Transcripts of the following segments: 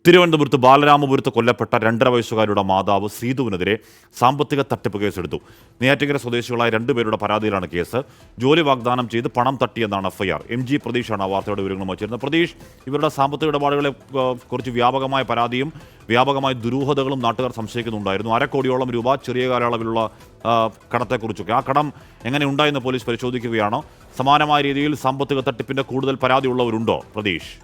തിരുവനന്തപുരത്ത് ബാലരാമപുരത്ത് കൊല്ലപ്പെട്ട 2.5 വയസ്സുകാരുടെ മാതാവ് ശ്രീധുവിനെതിരെ സാമ്പത്തിക തട്ടിപ്പ് കേസെടുത്തു. നെയ്യാറ്റിൻകര സ്വദേശികളായ 2 പേരുടെ പരാതിയിലാണ് കേസ്. ജോലി വാഗ്ദാനം ചെയ്ത് പണം തട്ടിയെന്നാണ് എഫ്ഐആർ. MG പ്രതീഷാണ് വാർത്തയുടെ വിവരങ്ങൾ വച്ചിരുന്നത്. പ്രതീഷ്, ഇവരുടെ സാമ്പത്തിക ഇടപാടുകളെ കുറിച്ച് വ്യാപകമായ പരാതിയും വ്യാപകമായ ദുരൂഹതകളും നാട്ടുകാർ സംശയിക്കുന്നുണ്ടായിരുന്നു. 1/2 കോടിയോളം രൂപ ചെറിയ കാലയളവിലുള്ള കടത്തെക്കുറിച്ചൊക്കെ. ആ കടം എങ്ങനെ ഉണ്ടായെന്ന് പോലീസ് പരിശോധിക്കുകയാണ്. സമാനമായ രീതിയിൽ സാമ്പത്തിക തട്ടിപ്പിന്റെ കൂടുതൽ പരാതിയുള്ളവരുണ്ടോ പ്രതീഷ്?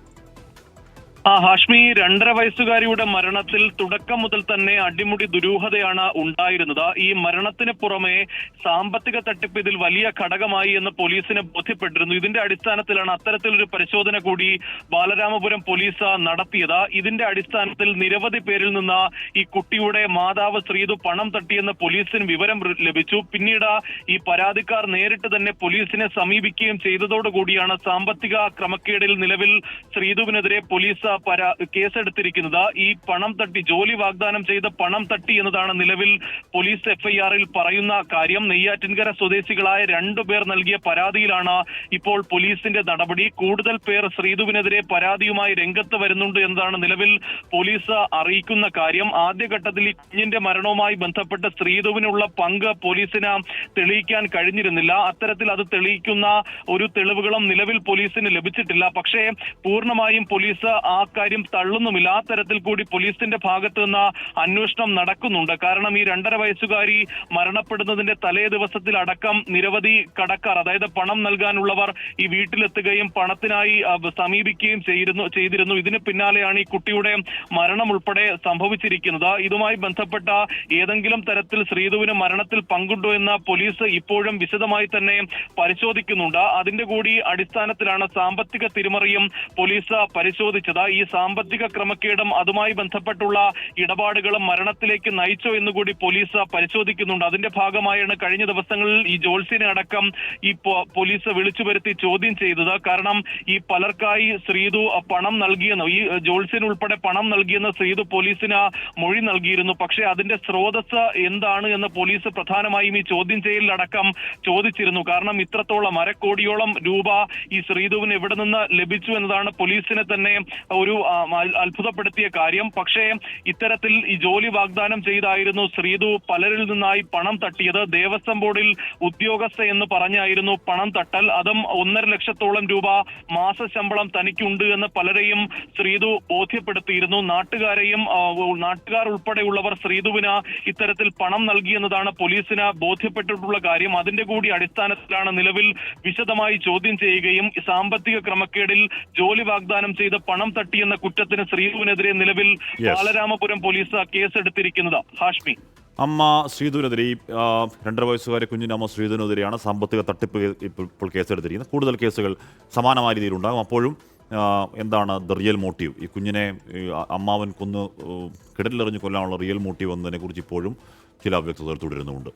ഹാഷ്മി, 2.5 വയസ്സുകാരിയുടെ മരണത്തിൽ തുടക്കം മുതൽ തന്നെ അടിമുടി ദുരൂഹതയാണ് ഉണ്ടായിരുന്നത്. ഈ മരണത്തിന് പുറമെ സാമ്പത്തിക തട്ടിപ്പ് ഇതിൽ വലിയ ഘടകമായി എന്ന് പോലീസിന് ബോധ്യപ്പെട്ടിരുന്നു. ഇതിന്റെ അടിസ്ഥാനത്തിലാണ് അത്തരത്തിലൊരു പരിശോധന കൂടി ബാലരാമപുരം പോലീസ് നടത്തിയത്. ഇതിന്റെ അടിസ്ഥാനത്തിൽ നിരവധി പേരിൽ നിന്ന് ഈ കുട്ടിയുടെ മാതാവ് ശ്രീധു പണം തട്ടിയെന്ന് പോലീസിന് വിവരം ലഭിച്ചു. പിന്നീട് ഈ പരാതിക്കാർ നേരിട്ട് തന്നെ പോലീസിനെ സമീപിക്കുകയും ചെയ്തതോടുകൂടിയാണ് സാമ്പത്തിക ക്രമക്കേടിൽ നിലവിൽ ശ്രീധുവിനെതിരെ പോലീസ് കേസെടുത്തിരിക്കുന്നത്. ഈ പണം തട്ടി, ജോലി വാഗ്ദാനം ചെയ്ത് പണം തട്ടി എന്നതാണ് നിലവിൽ പോലീസ് എഫ്ഐആറിൽ പറയുന്ന കാര്യം. നെയ്യാറ്റിൻകര സ്വദേശികളായ 2 പേർ നൽകിയ പരാതിയിലാണ് ഇപ്പോൾ പോലീസിന്റെ നടപടി. കൂടുതൽ പേർ ശ്രീധുവിനെതിരെ പരാതിയുമായി രംഗത്ത് വരുന്നുണ്ട് എന്നതാണ് നിലവിൽ പോലീസ് അറിയിക്കുന്ന കാര്യം. ആദ്യഘട്ടത്തിൽ ഈ കുഞ്ഞിന്റെ മരണവുമായി ബന്ധപ്പെട്ട് ശ്രീധുവിനുള്ള പങ്ക് പോലീസിന് തെളിയിക്കാൻ കഴിഞ്ഞിരുന്നില്ല. അത്തരത്തിൽ അത് തെളിയിക്കുന്ന ഒരു തെളിവുകളും നിലവിൽ പോലീസിന് ലഭിച്ചിട്ടില്ല. പക്ഷേ പൂർണ്ണമായും പോലീസ് ആ കാര്യം തള്ളുന്നുമില്ല. ആ തരത്തിൽ കൂടി പോലീസിന്റെ ഭാഗത്ത് നിന്ന് അന്വേഷണം നടക്കുന്നുണ്ട്. കാരണം ഈ 2.5 വയസ്സുകാരി മരണപ്പെടുന്നതിന്റെ തലേ ദിവസത്തിൽ അടക്കം നിരവധി കടക്കാർ, അതായത് പണം നൽകാനുള്ളവർ ഈ വീട്ടിലെത്തുകയും പണത്തിനായി സമീപിക്കുകയും ചെയ്തിരുന്നു. ഇതിന് പിന്നാലെയാണ് ഈ കുട്ടിയുടെ മരണം ഉൾപ്പെടെ സംഭവിച്ചിരിക്കുന്നത്. ഇതുമായി ബന്ധപ്പെട്ട ഏതെങ്കിലും തരത്തിൽ ശ്രീധുവിന് മരണത്തിൽ പങ്കുണ്ടോ എന്ന് പോലീസ് ഇപ്പോഴും വിശദമായി തന്നെ പരിശോധിക്കുന്നുണ്ട്. അതിന്റെ കൂടി അടിസ്ഥാനത്തിലാണ് സാമ്പത്തിക തിരിമറിയും പോലീസ് പരിശോധിച്ചത്. ഈ സാമ്പത്തിക ക്രമക്കേടും അതുമായി ബന്ധപ്പെട്ടുള്ള ഇടപാടുകളും മരണത്തിലേക്ക് നയിച്ചോ എന്നുകൂടി പോലീസ് പരിശോധിക്കുന്നുണ്ട്. അതിന്റെ ഭാഗമായാണ് കഴിഞ്ഞ ദിവസങ്ങളിൽ ഈ ജോൾസിനെ അടക്കം ഈ പോലീസ് വിളിച്ചു വരുത്തി ചോദ്യം ചെയ്തത്. കാരണം ഈ പലർക്കായി ശ്രീധു പണം നൽകിയെന്ന്, ഈ ജോൾസിന് ഉൾപ്പെടെ പണം നൽകിയെന്ന് ശ്രീധു പോലീസിന് മൊഴി നൽകിയിരുന്നു. പക്ഷേ അതിന്റെ സ്രോതസ് എന്താണ് എന്ന് പോലീസ് പ്രധാനമായും ഈ ചോദ്യം ചെയ്യലിലടക്കം ചോദിച്ചിരുന്നു. കാരണം ഇത്രത്തോളം 1/2 കോടിയോളം രൂപ ഈ ശ്രീധുവിന് എവിടെ നിന്ന് ലഭിച്ചു എന്നതാണ് പോലീസിനെ തന്നെ ഒരു അത്ഭുതപ്പെടുത്തിയ കാര്യം. പക്ഷേ ഇത്തരത്തിൽ ഈ ജോലി വാഗ്ദാനം ചെയ്തായിരുന്നു ശ്രീധു പലരിൽ നിന്നായി പണം തട്ടിയത്. ദേവസ്വം ബോർഡിൽ ഉദ്യോഗസ്ഥ എന്ന് പറഞ്ഞായിരുന്നു പണം തട്ടൽ. അതും 1.5 ലക്ഷത്തോളം രൂപ മാസശമ്പളം തനിക്കുണ്ട് എന്ന് പലരെയും ശ്രീധു ബോധ്യപ്പെടുത്തിയിരുന്നു. നാട്ടുകാർ ഉൾപ്പെടെയുള്ളവർ ശ്രീധുവിന് ഇത്തരത്തിൽ പണം നൽകിയെന്നതാണ് പോലീസിന് ബോധ്യപ്പെട്ടിട്ടുള്ള കാര്യം. അതിന്റെ കൂടി അടിസ്ഥാനത്തിലാണ് നിലവിൽ വിശദമായി ചോദ്യം ചെയ്യുകയും സാമ്പത്തിക ക്രമക്കേടിൽ ജോലി വാഗ്ദാനം ചെയ്ത് പണം തട്ടിയെന്ന കുറ്റത്തിന് ശ്രീധുവിനെതിരെ നിലവിൽ ബാലരാമപുരം പോലീസ് കേസെടുത്തിരിക്കുന്നത്. ഹാഷ്മി, അമ്മ ശ്രീധുവിനെതിരെ, 2.5 വയസ്സുകാരെ കുഞ്ഞിൻ്റെ അമ്മ ശ്രീധുവിനെതിരെയാണ് സാമ്പത്തിക തട്ടിപ്പ് ഇപ്പോൾ കേസെടുത്തിരിക്കുന്നത്. കൂടുതൽ കേസുകൾ സമാനമായ രീതിയിലുണ്ടാകും. അപ്പോഴും എന്താണ് ദ റിയൽ മോട്ടീവ്? ഈ കുഞ്ഞിനെ അമ്മാവൻ കൊന്ന് കിടലിലെറിഞ്ഞ് കൊല്ലാനുള്ള റിയൽ മോട്ടീവ് എന്നതിനെക്കുറിച്ച് ഇപ്പോഴും ചില അവ്യക്തതകൾ തുടരുന്നുമുണ്ട്.